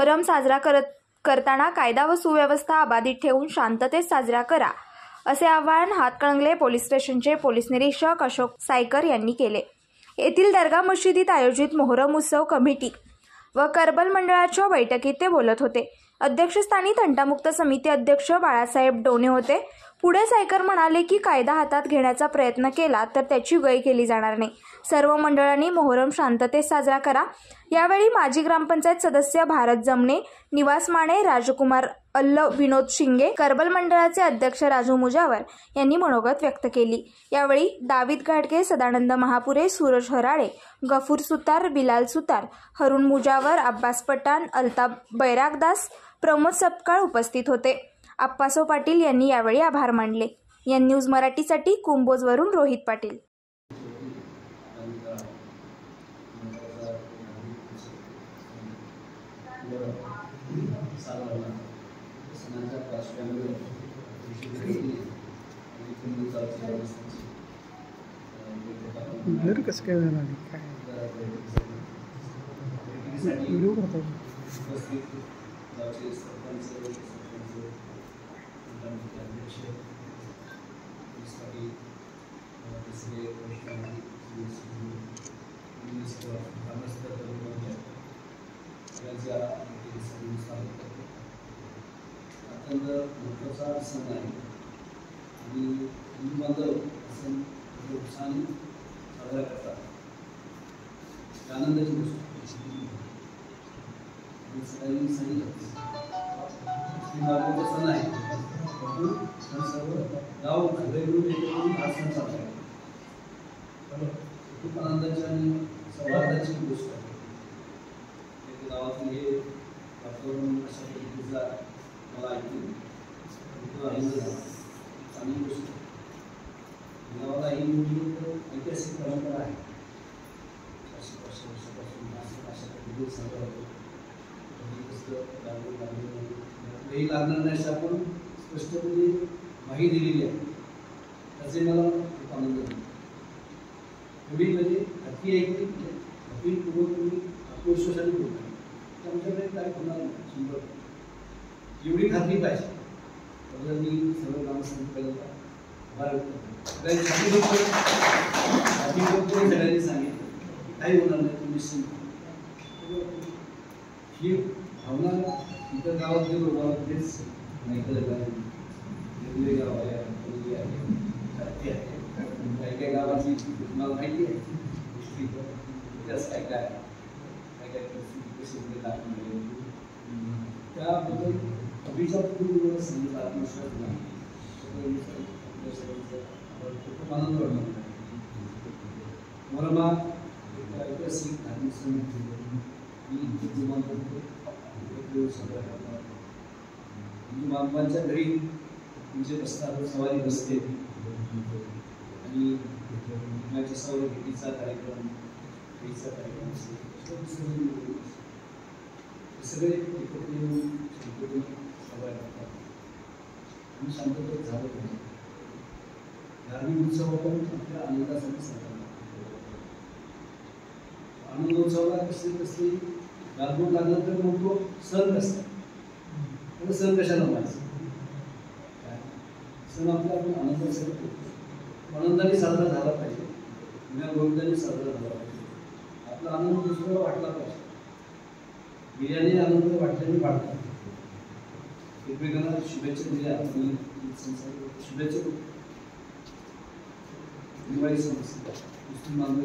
मोहरम साजरा करताना कायदा व सुव्यवस्था अबाधित ठेवून शांततेत साजरा करा, असे आवाहन हातकणंगले पोलीस स्टेशनचे पोलीस निरीक्षक अशोक सायकर यांनी केले. येथील दर्गा मशिदीत आयोजित मोहरम उत्सव कमिटी व करबल मंडळाच्या बैठकीत ते बोलत होते. अध्यक्षस्थानी तंटामुक्त समिती अध्यक्ष बाळासाहेब डोणे होते. पुढे सायकर म्हणाले की कायदा हातात घेण्याचा प्रयत्न केला तर त्याची गय केली जाणार नाही. सर्व मंडळांनी मोहरम शांततेत साजरा करा. यावेळी माजी ग्रामपंचायत सदस्य भारत जमणे, निवास माने, राजकुमार अल्ल, विनोद शिंगे, करबल मंडळाचे अध्यक्ष राजू मुजावर यांनी मनोगत व्यक्त केली. यावेळी दावीद घाटगे, सदानंद महापुरे, सूरज हराळे, गफूर सुतार, बिलाल सुतार, हरून मुजावर, अब्बास पठाण, अल्ताफ बैरागदास, प्रमोद सपकाळ उपस्थित होते. आप्पासो पाटील यांनी यावेळी आभार मानले. एन न्यूज मराठीसाठी कुंभोजवरून रोहित पाटील. कसं काय झालं काय व्हिडिओ करतो. अत्यंत महत्त्वाचा सण आहे आणि हिंदू बांधव सण उत्साहाने साजरा करतात. आनंदाची गोष्ट सगळ्यांनी सांगितलं सण आहे. सण सर्व गाव सगळे मिळून एकत्र हा सण साजरा करतात. खूप आनंदाची आणि सौहार्दाची गोष्ट आहे. गावातील हे वातावरण अशा पद्धतीचा मला ऐकून खूप आनंद झाला. चांगली गोष्ट गावाला ही मोठी ऐतिहासिक परंपरा आहे. 500 वर्षापासून अशा पद्धतीने साजरा होतो. काही लागणार नाही अशी आपण स्पष्टपणे माहिती दिलेली आहे. त्याचे मला खूप आनंद झाला. पुढे म्हणजे अति ऐकली अति पूर्वपूर्वी आत्मविश्वासाने बोलतो. आमच्याकडे काय होणार नाही. 100 एवढी खात्री पाहिजे. तर मी सर्व कामं सांगितलं आभार व्यक्त सगळ्यांनी सांगितलं काही होणार नाही. तुम्ही ही भावना इतर गावात गेलो मला तेच माहिती वेगवेगळे गाव आहे, काही काही गावाची तुम्हाला माहिती आहे गोष्टी इतिहास काय काय काय काय परिस्थिती कशी दाखवली त्याबद्दल अभिजातपूर्व सांगितलं. आत्मविश्वास नाही खूप आनंद वाटला. मला ऐतिहासिक धार्मिक सण हिंदू बांधवांच्या घरी तुमचे बसतात सवारी बसते आणि माझ्या सवारी भेटीचा कार्यक्रम सगळे एकत्र येऊन शांततेने साजरा करतात आणि शांततेत झालं पाहिजे. धार्मिक उत्सव आपण आपल्या आनंदासाठी साजरा करतो. आनंदोत्सवाला कसले गालबोट लागलं तर मग तो सण नसतात. तर सण कशाला पाहिजे. सण आपला आपण आनंदासाठी करतो. आनंदाने साजरा झाला पाहिजे. गोविंदाने साजरा झाला पाहिजे. आपला आनंद दुसऱ्याला वाटला पाहिजे. बिर्याणी आनंद वाटल्याने वाढतात. एकमेकांना शुभेच्छा दिल्या शुभेच्छा दिवाळी समजते मुस्लिम बांधव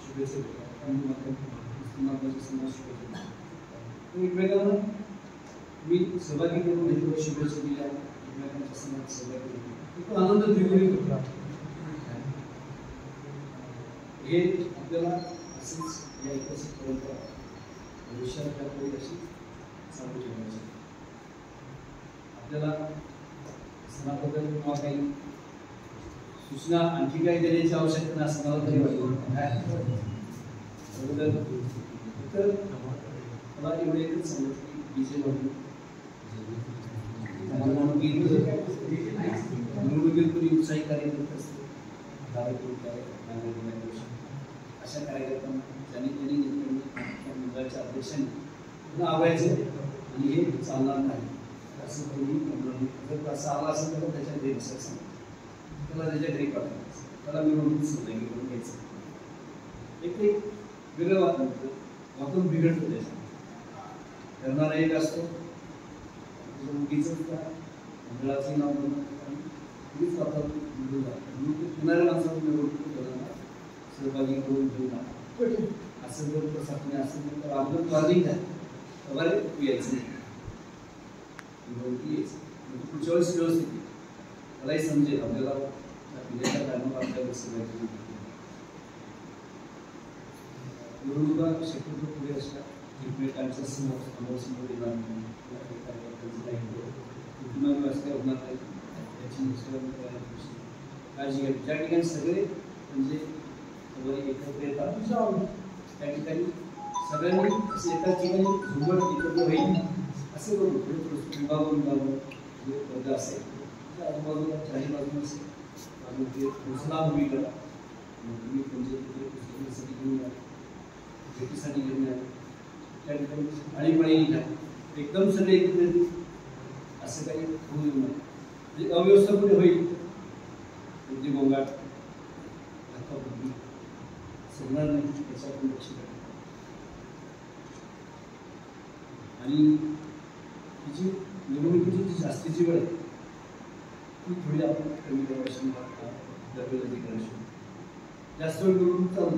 शुभेच्छा देतात. मुस्लिम बांधवांच्या समाज शुभेच्छा एकमेकांना मी सहभागी करून घेतलो शुभेच्छा दिल्या एकमेकांच्या समाज सहभागी केला तो आनंद द्विगुणित होता. हे आपल्याला असेच या ऐतिहासिक परंपरा भविष्यात होईल अशी सांगू ठेवायची. आपल्याला सणाबद्दल किंवा काही सूचना आणखी काही देण्याची आवश्यकता नाही असं मला तरी वाटतं. तर मला एवढे एकच सांगत की डीजे निवडणुकीत कोणी उत्साही कार्य करत असते अशा कार्यकर्त्यांना ज्यांनी मंडळाच्या अध्यक्षांनी आवडायचे आणि हे चालणार नाही असं कोणी जर असं आला असेल तर त्याच्या घरी बसायचं, त्याला त्याच्या घरी पाठवायचं, त्याला मिळून सुद्धा घेऊन घ्यायचं. एक वेगळं वातावरण बिघडतं त्याच्यात. करणारा एक असतो उगीच मंडळाचं नाव उगीच वातावरण बिघडून जातं. येणाऱ्या माणसाला सहभागी करून घेऊन असं जर प्रसाद असेल तर आपलं वॉर्निंग झालं तर यायचं नाही, पुढच्या वेळेस व्यवस्थित त्यालाही समजेल आपल्याला पिढ्याच्या कामावर आपल्याला सगळ्याची निवडणुका शक्यतो पुढे अशा एकमेकांच्या समोर येणार नाही, होणार नाही त्याची काळजी घ्यावी. ज्या ठिकाणी सगळे म्हणजे एकत्र येतात त्या ठिकाणी सगळ्यांनी एकाच ठिकाणी झुंबड एकत्र होईल असे करून विभागून जे वर्ग असेल त्या आजूबाजूला चारही बाजूला असेल आणि ते पोचला उभी करा तुम्ही म्हणजे तिथे घेऊन या, भेटीसाठी घेऊन या, त्या ठिकाणी आळीपाळी घ्या, एकदम सगळे एकत्र येतील असं काही होऊ देऊ नये. म्हणजे अव्यवस्था कुठे होईल म्हणजे गोंगाट धक्काबुक्की होणार नाही त्याच्याकडून लक्ष द्या. आणि तिची निवडणुकीची जी जास्तीची वेळ आहे ती थोडी आपण कमी करायची, जास्त वेळ निवडणूक चालू